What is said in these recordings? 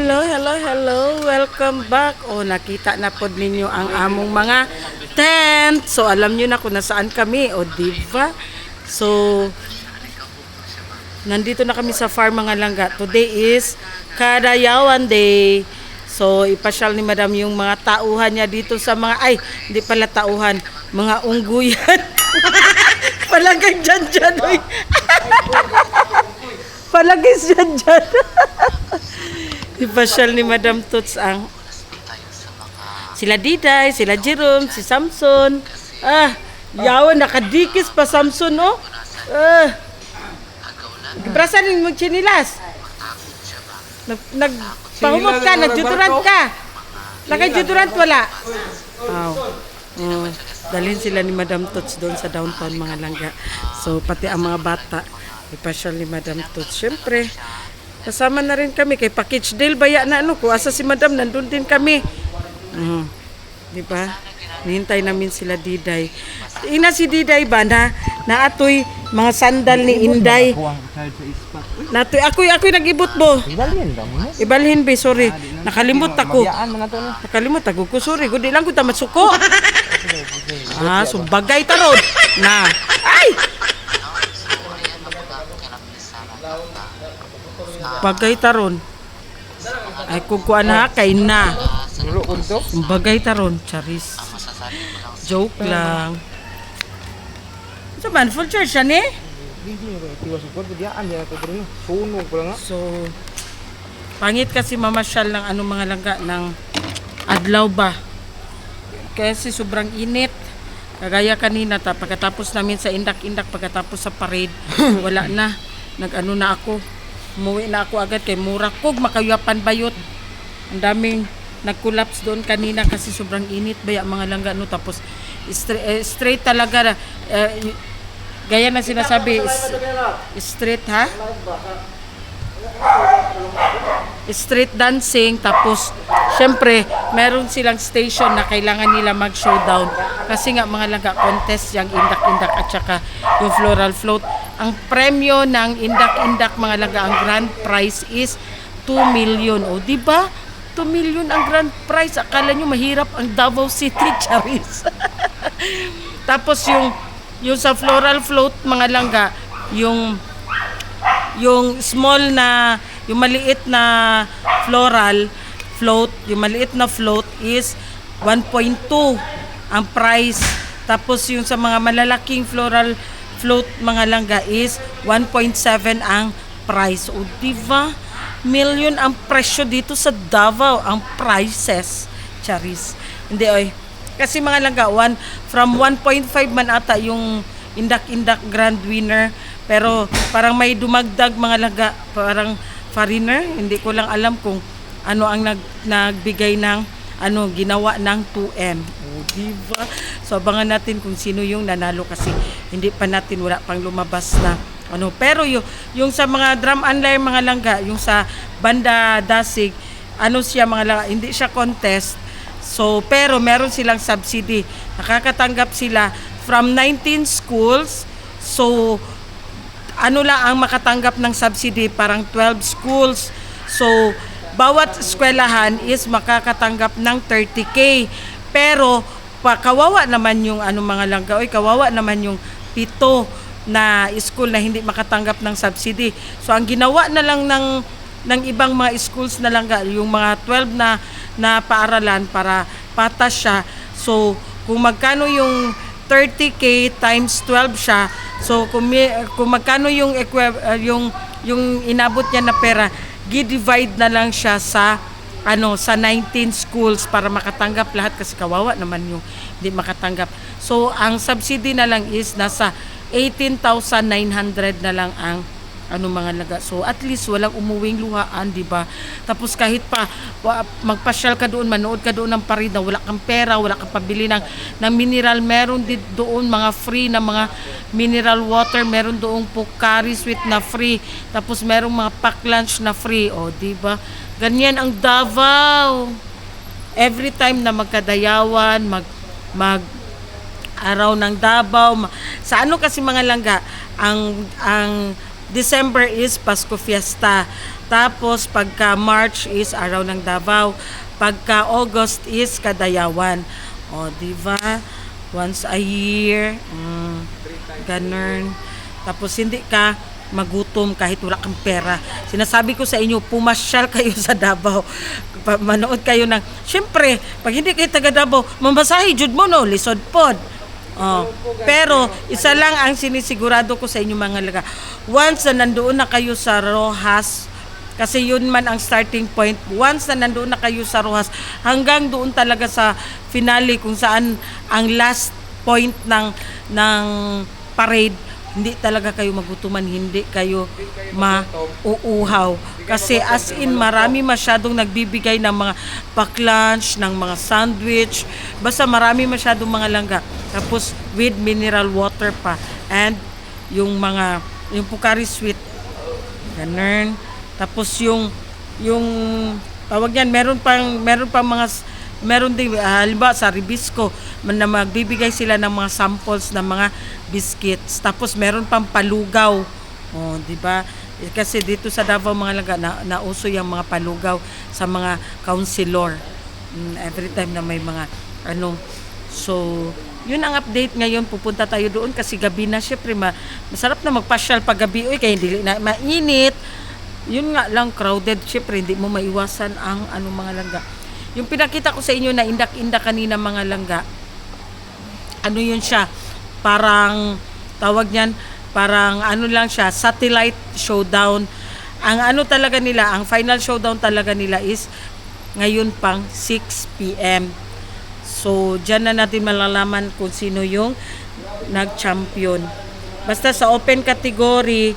Hello. Welcome back. Nakita na po ninyo ang among mga tent. So, alam nyo na kung nasaan kami. Diba? So, nandito na kami sa farm mga langga. Today is Kadayawan Day. So, ipasyal ni Madam yung mga tauhan niya dito sa mga, hindi pala tauhan, mga ungguyan. Palagay dyan. Palagay dyan. Ipasyal ni Madam Toots ang sila Diday, sila Jerome, si Samson. Yawan, nakadikis pa Samson, no? Brasan yung magchinilas. Nagpahumok ka, nagjuturant ka. Nagjuturant wala. Dalhin sila ni Madam Toots doon sa downtown mga langga. So, pati ang mga bata, ipasyal ni Madam Toots. Siyempre, kasama na rin kami kay Package Deal baya na kung asa si Madam nandun din kami. Di ba? Nihintay namin sila Diday. Ina si Diday ba na atoy mga sandal ni Inday. Natoy ako'y nag-ibot mo. Ibalhin ba, sorry. Nakalimot ako. Sorry, gudi lang ko ta matsuko. So bagay tarod na. Bagay taron. Kung kuan ha kay na. Bagay taron, charis. Joke lang. Saban full church yan eh. So pangit kasi mamasyal ng mga langga ng adlaw ba. Kasi sobrang init. Kagaya kanina pagkatapos namin sa indak-indak pagkatapos sa parade, wala na. Nag-ano na ako. Umuwi na ako agad kay mura kog makayapan bayot. Ang daming nag-collapse doon kanina kasi sobrang init baya mga langga no, tapos straight talaga gaya na sinasabi straight ha, street dancing. Tapos syempre meron silang station na kailangan nila mag showdown kasi nga mga langga contest yung indak-indak at saka yung floral float. Ang premyo ng indak-indak mga langga, ang grand prize is 2 million. Di ba? 2 million ang grand prize. Akala nyo mahirap ang Davao City, charis. Tapos yung sa floral float mga langga, yung small na, yung maliit na floral float, yung maliit na float is 1.2 ang price. Tapos yung sa mga malalaking floral float mga langga is 1.7 ang price. Diba? Million ang presyo dito sa Davao, ang prices, charis. Hindi kasi mga langga, from 1.5 man ata yung indak-indak grand winner, pero parang may dumagdag mga langga, parang foreigner, hindi ko lang alam kung ano ang nagbigay ng ginawa ng 2M. Diba? So abangan natin kung sino yung nanalo kasi hindi pa natin, wala pang lumabas na pero yung sa mga drum and lyre mga langga, yung sa banda Dasig, siya mga langga, hindi siya contest. So pero meron silang subsidy. Nakakatanggap sila from 19 schools. So lang ang makatanggap ng subsidy, parang 12 schools. So bawat eskwelahan is makakatanggap ng 30K. Pero kawawa naman yung mga langga, kawawa naman yung 7 na school na hindi makatanggap ng subsidy. So ang ginawa na lang ng ibang mga schools na langga, yung mga 12 na paaralan para patas siya. So kung magkano yung 30K times 12 siya, so kung magkano yung inabot niya na pera, gi-divide na lang siya sa 19 schools para makatanggap lahat kasi kawawa naman yung hindi makatanggap. So ang subsidy na lang is nasa 18,900 na lang ang mga laga. So at least walang umuwing luhaan, di ba? Tapos kahit pa magpasyal ka doon, manood ka doon ng parida, wala kang pera, wala kang pabili ng mineral, meron din doon mga free na mga mineral water, meron doon Pocari Sweet na free, tapos merong mga pack lunch na free. Di ba? Ganyan ang Davao. Every time na magkadayawan, mag araw ng Davao. Sa kasi mga langga, ang December is Pasko Fiesta. Tapos pagka March is araw ng Davao. Pagka August is Kadayawan. O, di ba? Once a year. Ganun. Tapos hindi ka magutom kahit wala kang pera. Sinasabi ko sa inyo, pumasyal kayo sa Davao. Manood kayo ng, syempre, pag hindi kayo taga Davao, mamasahe jud mo no, lisod pod. Oh. Pero isa lang ang sinisigurado ko sa inyo mga laga. Once na nandoon na kayo sa Rojas, kasi yun man ang starting point. Once na nandoon na kayo sa Rojas, hanggang doon talaga sa finale kung saan ang last point ng parade, hindi talaga kayo magutuman, hindi kayo mauuhaw. Kasi as in, marami masyadong nagbibigay ng mga pack-lunch, ng mga sandwich, basta marami masyadong mga langga. Tapos with mineral water pa. And yung Pocari Sweet. Ganun. Tapos yung tawag yan, meron din, halimbawa sa Ribisco, na magbibigay sila ng mga samples ng mga biscuits. Tapos meron pang palugaw. Oh, di ba? Kasi dito sa Davao mga laga, nauso yung mga palugaw sa mga councilor. Every time na may mga so yun ang update ngayon. Pupunta tayo doon kasi gabi na, syempre masarap na magpasyal pag gabi, kaya hindi na mainit. Yun nga lang, crowded, syempre hindi mo maiwasan ang mga langga. Yung pinakita ko sa inyo na indak-indak kanina mga langga, yun siya, parang tawag niyan, parang lang siya, satellite showdown. Ang talaga nila, ang final showdown talaga nila is ngayon pang 6 p.m. So diyan na natin malalaman kung sino yung nag-champion. Basta sa open category,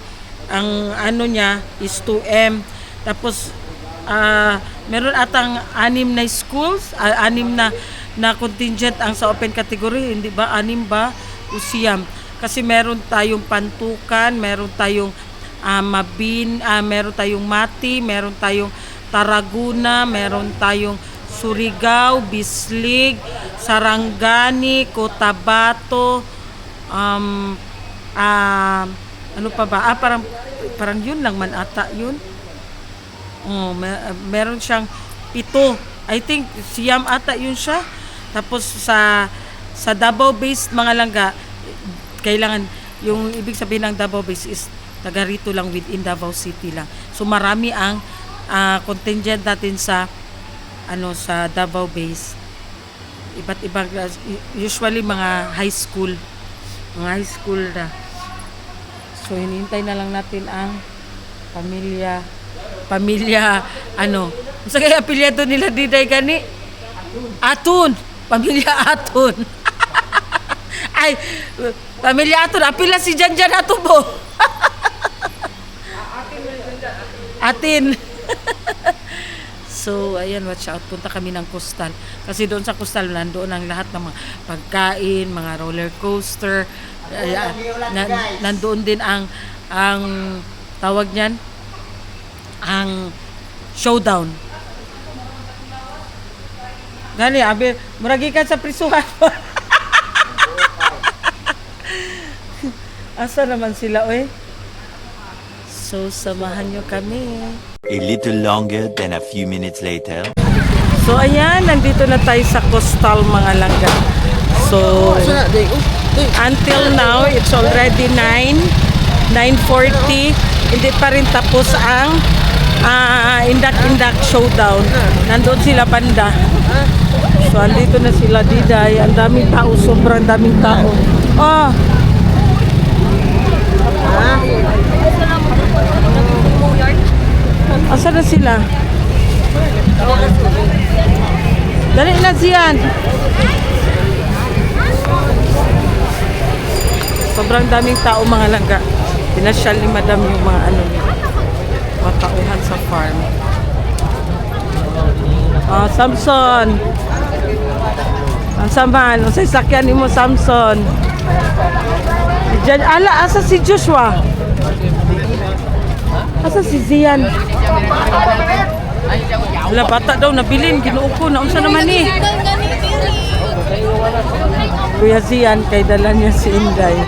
ang niya is 2M. Tapos meron atang 6 na schools, 6 na contingent ang sa open category, hindi ba? 6 ba? O siyam. Kasi meron tayong Pantukan, meron tayong meron tayong Mati, meron tayong Tarragona, meron tayong Surigao, Bislig, Sarangani, Cotabato, ano pa ba? Parang yun lang man ata yun. Oh, meron siyang 7. I think siyam ata yun siya. Tapos sa Davao based mga langga, kailangan yung ibig sabihin ng Davao based is taga rito lang within Davao City lang. So marami ang contingent natin sa sa Davao base. Iba't ibang usually mga high school na. So hinihintay na lang natin ang pamilya sa kaya apelyido nila diday gani? Atun. Pamilya Atun. Ay, pamilya Atun. Apila si Janjan Atubo. Atin. So, ayan, watch out. Punta kami ng Coastal. Kasi doon sa Coastal, nandoon ang lahat ng mga pagkain, mga roller coaster. Nandoon din ang tawag niyan, ang showdown. Gani, abi, muragi ka sa prisuhan. Asa naman sila, oy? So, samahan nyo kami. A little longer than a few minutes later. So, ayan, nandito na tayo sa Coastal mga langga. So, until now, it's already 9:40. Hindi pa rin tapos ang indak-indak showdown. Nandoon sila banda. So, andito na sila diday. Ang daming tao, sobrang daming tao. Oh! Asa na sila? Dali na siyan. Sobrang daming tao mga langga. Pinasyal ni madam yung mga mga tauhan sa farm. Samson. Ang saman, usay sakyan ni mo Samson. Diyan, asa si Joshua? Asa si Zian? Wala, bata daw nabilin, ginuo ko. Naunsa naman ni? Kuya Zian, kay dala niya si Inday.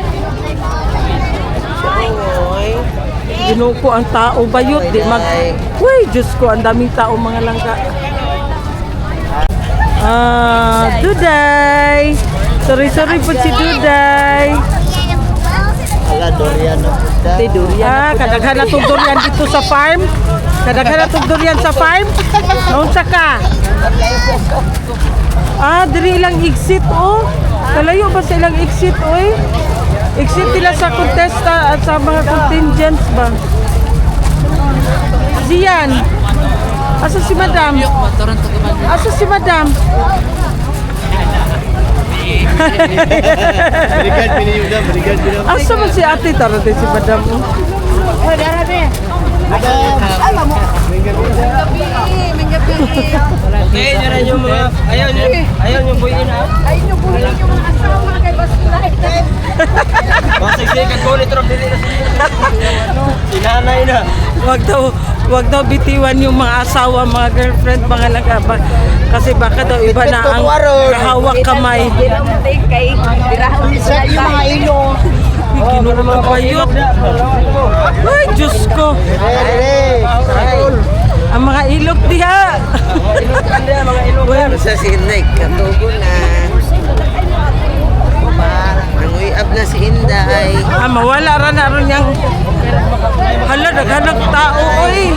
Ginuko ang tao bayot di mag. Uy, Diyos ko, ang daming tao mga langga. Duday. Sorry po si Duday. Ala, durian na po. Kadaghan na itong durian dito sa farm. Kadaghan na itong durian sa farm. Naunsa ka? Diri ilang exit, oh. Kalayo ba sa ilang exit, oy? Exit nila sa contesta at sa mga contingents ba? Ziyan. Asa si Madam? Asa si Madam? Asa man si ate tara din si Madam? Okay, nyo yung mga... Ayaw nyo buhiin ha? Ayaw nyo buhin yung mga asawa kay Basilay. Masigsikan ko ulit rin dili na sinanay na. Wag daw bitiwan yung mga asawa, mga girlfriend, mga lagaba. Kasi baka daw iba na ang kahawak kamay. Kay dirahon ni sa Yung mga ilo. Ginuko ka bayot. Ay, Diyos ko. Ang mga ilok diha. Mga ilo. Sa sinay, katubo na. Nanguyab na si Inday. Mawala ra na ron yang hala, daghanag tao, oy.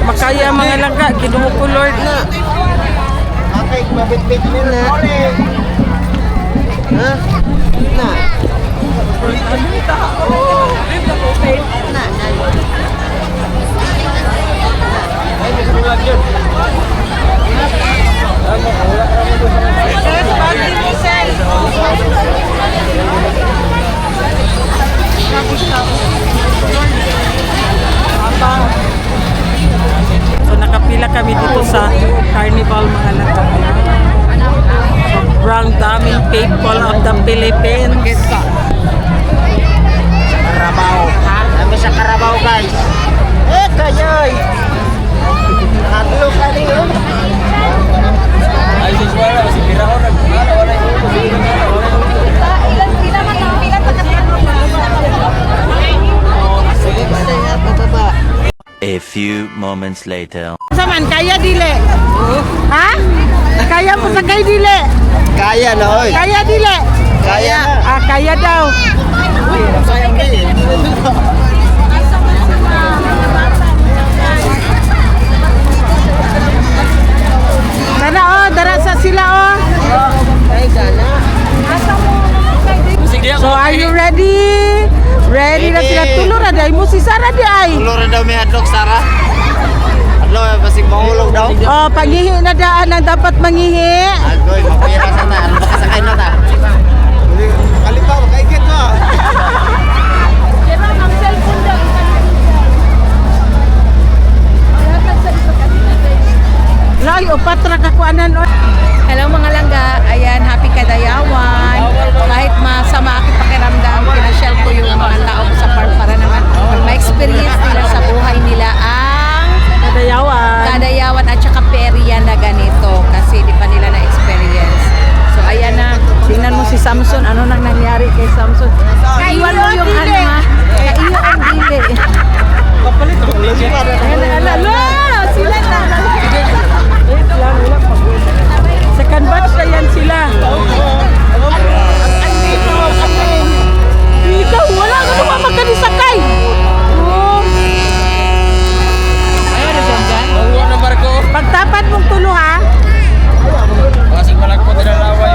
Makaya mga langga, Ginoo ko Lord na. Okay, mabit-bit mo na. Ha? Na. So nakapila kami dito sa Carnival mga langga. Sobrang daming people of the Philippines. Carabao. Kami sa Carabao, guys. Kayoy. Hatlo ka rin yun. Ay, siswala. Si Pirao na. Wala yun. ilan sila man ang pila Sige, padaya, pababa. A few moments later. Saman, kaya dili? Ha? Kaya mo sa kay dili? Kaya na, oy. Kaya dili? Kaya. Kaya daw. Sayang din. Dara sa sila oh. Ay, gana. So are you ready? Ready na sila tulo ra day mo si Sarah di ay. Ulo rin daw may hadlok, Sarah. Hadlok, basig mahulog daw. Oh, pangihi na daan ang dapat mangihi. Agoy, mapira sa ta. Ano ba kasakay na ta? Kalipa, makaikit mo. ang cellphone daw. Lay upat ra ka kuanan oh. Hello mga langga, ayan, happy kadayawan. Kahit masama aking pakiramdam, pinasyal ko yung mga tao ko sa farm para naman ma-experience nila sa buhay nila ang kadayawan at saka perya na ganito kasi di pa nila na-experience. So ayan na, tingnan mo si Samson, ano nang nangyari kay Samson. Iwan mo yung ano ha, kaiyo ang dili. Kapalit ako. Sila na. Second batch na yan sila. Ikaw, wala ka naman magkanisakay. Ayun na dyan. Mahuwa ng barko. Pagtapat mong tulo ha. Kasing malagpot na laway.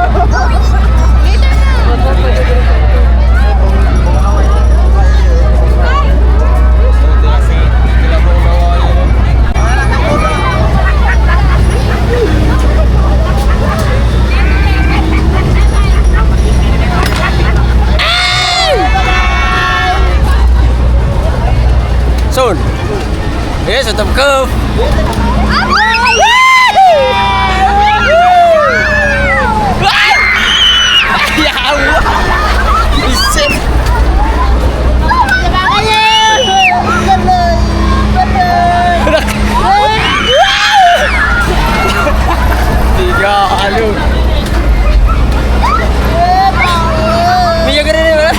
Soon. Yes, at the curve. Ya Allah. Isip. Tiga alu. Minyak gede ni mana?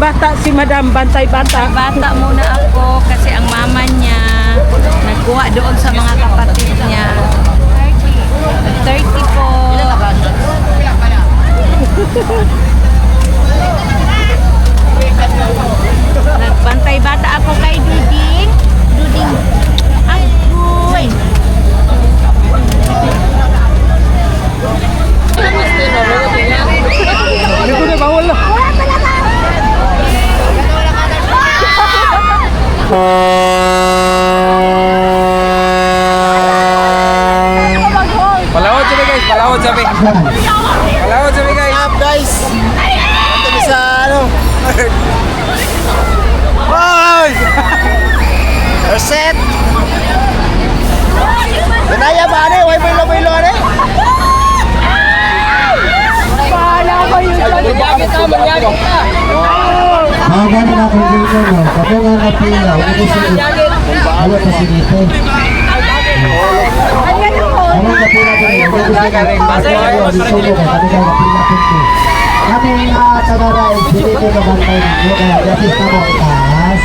bata si Madam, bantay bata. Bata muna ako kasi ang mama niya nagkuha doon sa mga kapatid niya. 30 po. Nagbantay bata ako kay Duding. Duding. Ay, boy. Palawad sabi guys, palawad sabi. Palawad sabi guys. Up guys! Ito na sa ano? Hoy! You're set! Ganaya ba ano? Huwag bilo-bilo ano? Hanggang na kung dito mo, kapag nga napila, huwag mo siya wala pa si dito. Hanggang napila ko niya, huwag mo siya dito mo, kapag nga napila ko niya. Kaming tagaray, dito ko nabantay ninyo, kaya dapat na mo itaas.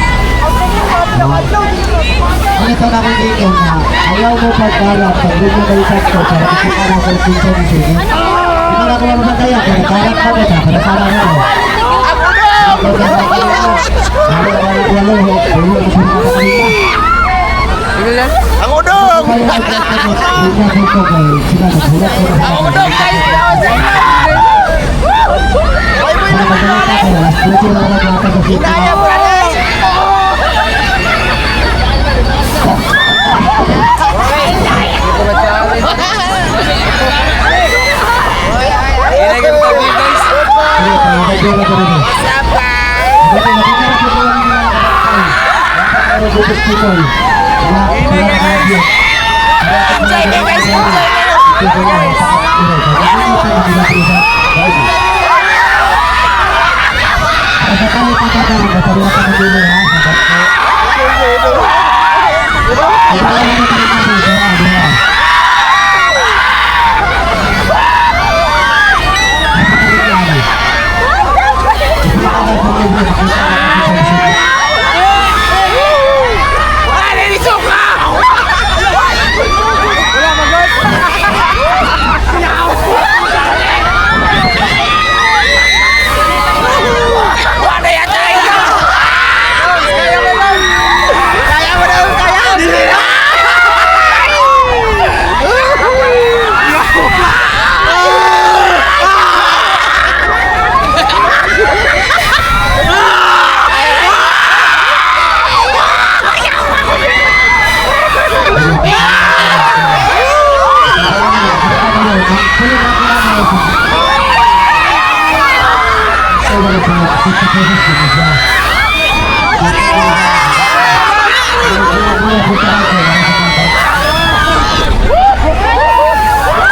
Ang ito na kung dito na, ayaw mo pagkalat, pag doon mo kayo sakto, para kasi para ko pinto ni Sige. Ito na kung ano kaya, kaya karat ka mo siya, para para mo. Ang udong! Ang udong guys! Ganaya ba ano? Inagam tabi guys.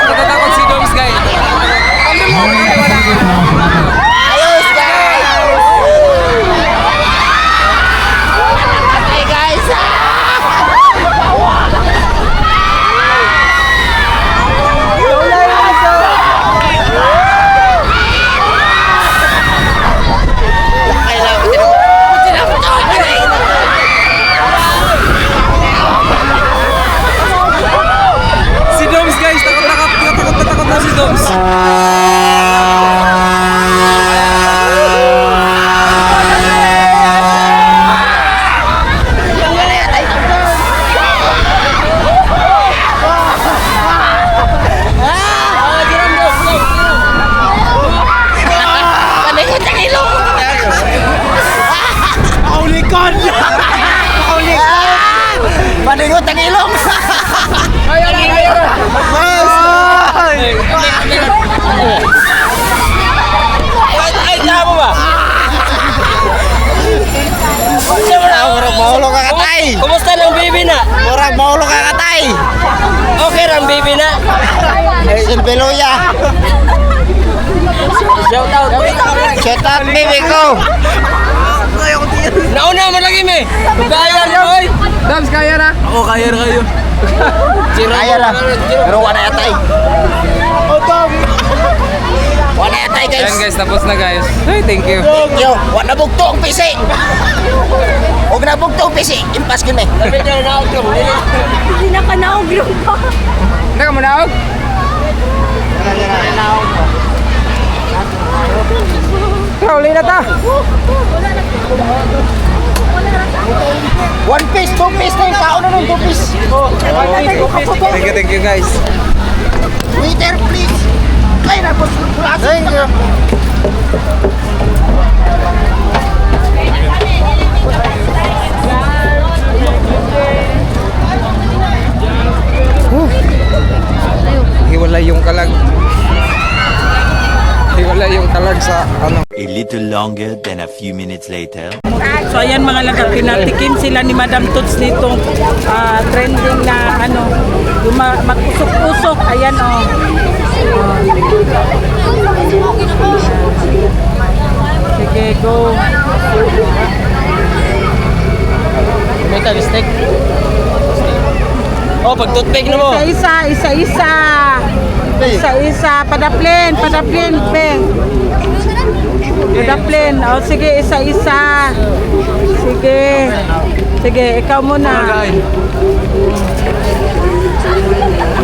Natatakot si Doms guys. Ayos guys! Okay guys! Si Doms guys, takot na si Doms. Paningot ang ilong! Kaulikon! Paningot ang ilong! Ay, tama ba? Murag mahulog ka katay! Kumusta ng baby na? Murag mahulog ka katay! Okay ram baby na. Silbeluya! Shout out. Shout out baby ko! Nauna mo lagi me. Kaya na boy. Doms kaya na. Oo, kaya na kayo. Kaya na! Pero wala yatay! Wala yatay Ay, guys. Ayan guys, tapos na guys. Ay, thank you. Yo, wa nabugto ang PC. Huwag nabugto ang PC. Impas ko na. Hindi na ka nauglo pa. Hindi ka manaog? Uli na ta. One piece, two piece na yung kao na nun, two piece. Thank you guys. Waiter, please. Ay, napos. Thank you. Hiwalay yung kalag. Hiwalay yung kalag sa ano. A little longer than a few minutes later. So ayan mga langga, pinatikim sila ni Madam Toots nitong trending na ano, yung mag-usok-usok. Ayan o. Sige, go. May mistake. Oh, pag toothpick na mo. Isa-isa. Padaplin, Peng. Padaplin. O sige, isa-isa. Sige, ikaw muna.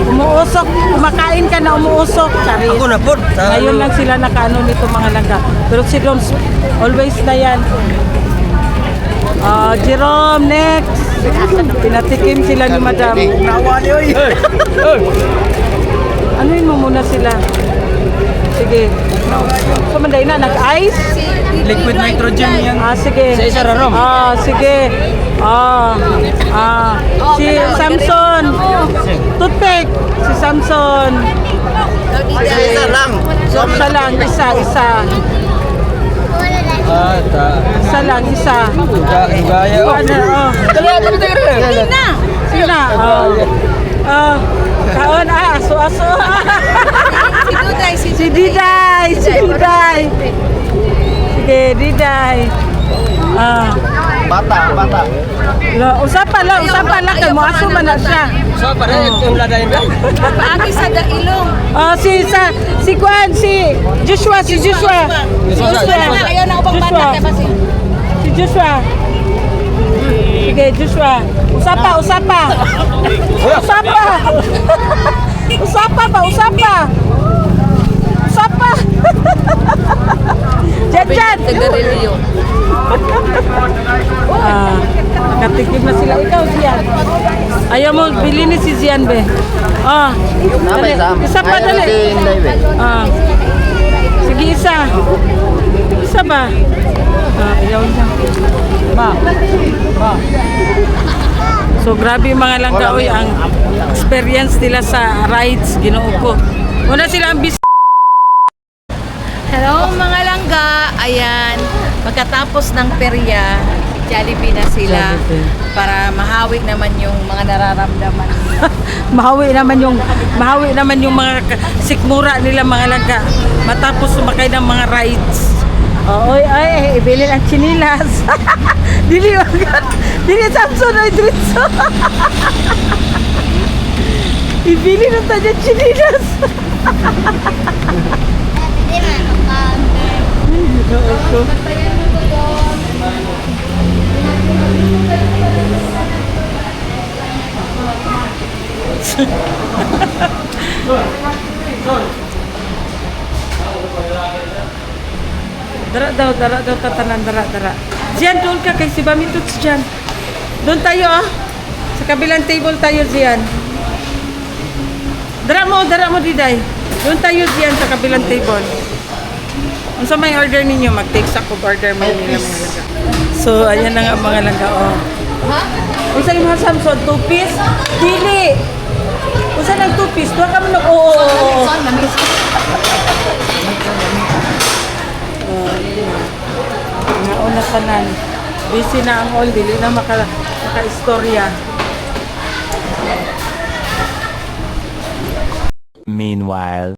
Umuusok, kumakain ka na umuusok. Charis. Ako na po. Ngayon lang sila nakaano nito mga langga. Pero si Doms, always na yan. Jerome, next. Pinatikim sila ni Madam. Anuin mo muna sila. Sige. So, manday na, nag-ice? Liquid nitrogen yan. Sige. Sa isa rarom. Sige. Si Samson. Toothpick. Si Samson. Isa lang. Isa lang, isa. Isa lang, isa. Gaya. Sige na. Kaon, aso. Si Diday. Sige, Diday. Bata. Usapan lang kay mo aso man na siya. So, pare, yung ladayin ba? Paagi sa dailong. Si Juan, si Joshua. Ayaw na ubang bata kaya ba si... Si Joshua. Sige, Joshua. Usapa. Diyan. Tagarilyo. Nakatikim na sila. Ikaw, Zian. Ayaw mo, bili ni si Zian, be. Dali. Isa pa, dali. Sige, isa. Isa ba? Ayaw niya. So, grabe yung mga langga, oy, ang experience nila sa rides, Ginoo ko. Una sila ang Hello mga langga, ayan, pagkatapos ng perya, Jollibee na sila para mahawi naman yung mga nararamdaman nila. mahawi naman yung mga sikmura nila mga langga matapos sumakay ng mga rides. Ay, ibili ang chinilas. Dili Samson ay dritso. Ibili ng tanya chinilas. Dara daw tatanan, dara. Diyan, doon ka kay si Bami Toots dyan. Doon tayo sa kabilang table tayo diyan. Dara mo Diday. Doon tayo diyan sa kabilang table. Kung sa may order ninyo, mag-take sa order mo nila mga langga. So, ayan na nga mga langga. Kung sa mga Samson, 2 piece? Dili! Kung sa nag 2 piece, doon ka mo oo. Nauna tanan. Busy na ang all, dili na maka-istorya. Meanwhile.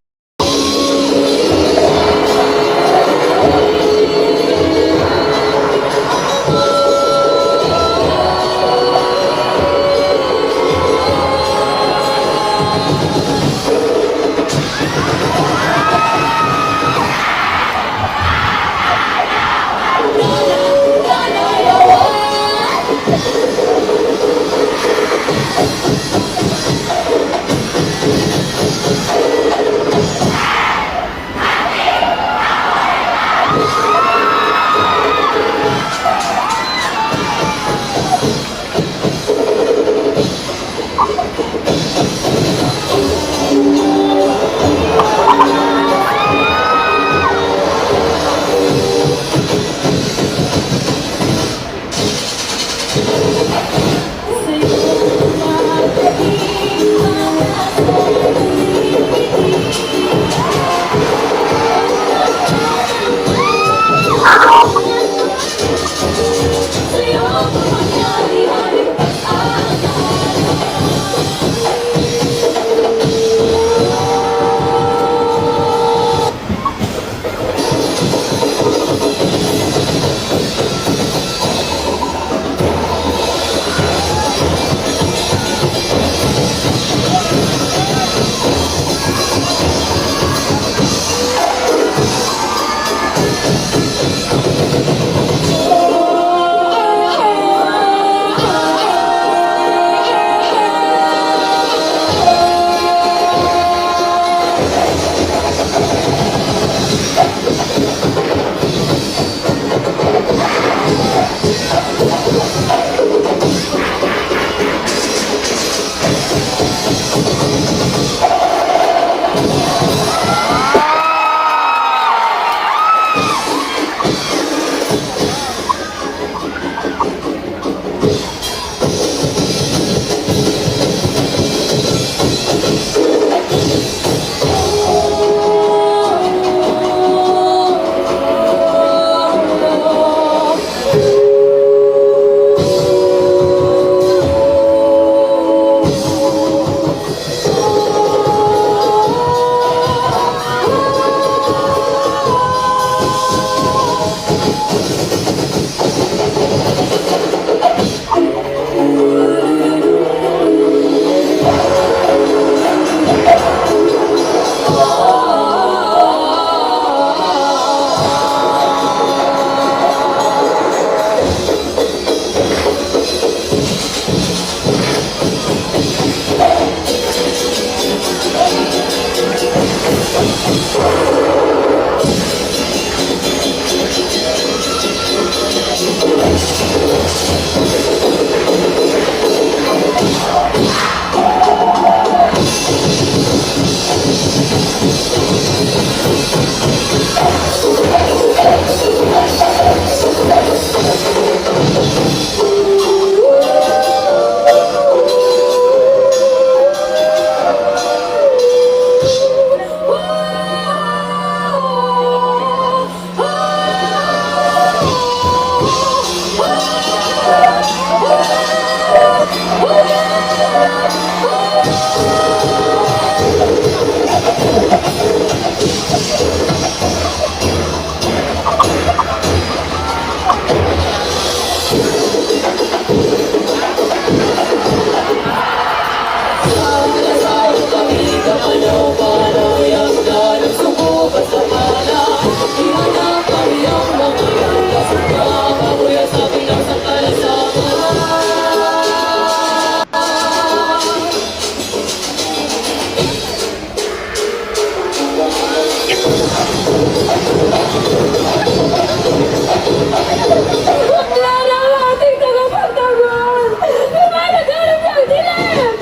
Clara, ating tagapagtanggol! Lumalaganap ng dilim!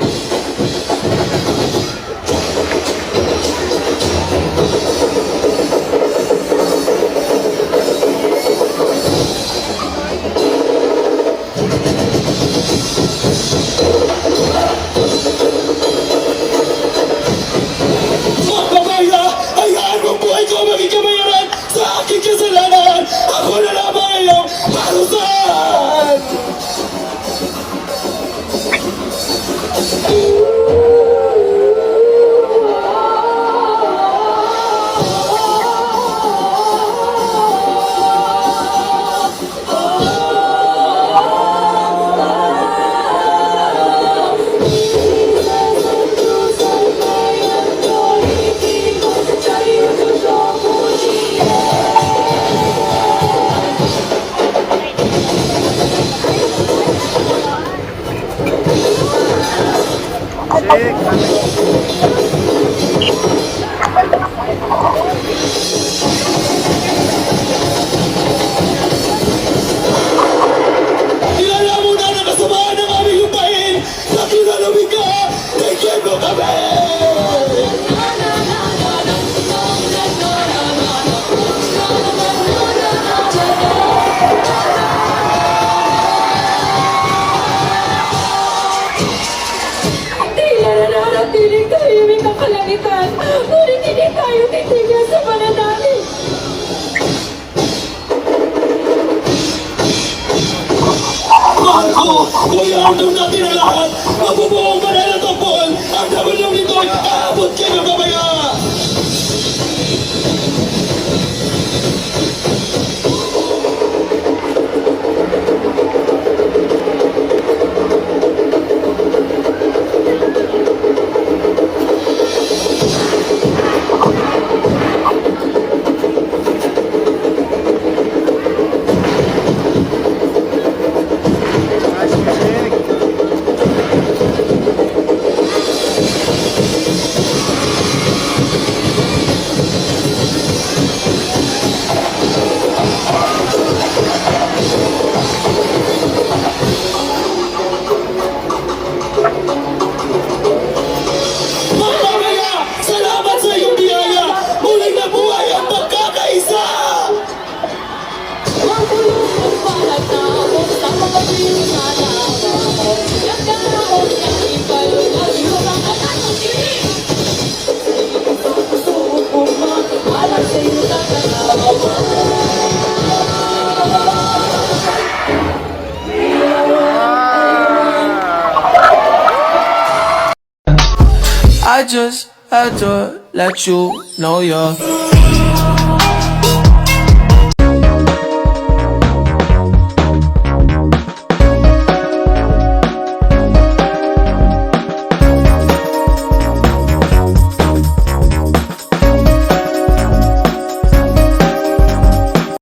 Mamaya, hayaan mo buhay ko maging kamayaran sa aking kasalanan. Ako na lamang ang iyong parusahan. Kilala mo na ang kasamaan ng aming lupain. Sa kinalawin ka, tigil mo kami. Tila nananatiling tahimik ang kalangitan, ngunit hindi tayo titigil sa pananamig. Mahal ko, kuyaan doon natin ang lahat. Mabubuong mananatapon. Ang nabalong nito'y aabot kayo mamaya. Mamaya, salamat sa iyong biyaya. Muling nabuhay ang pagkakaisa. I just had to let you know you're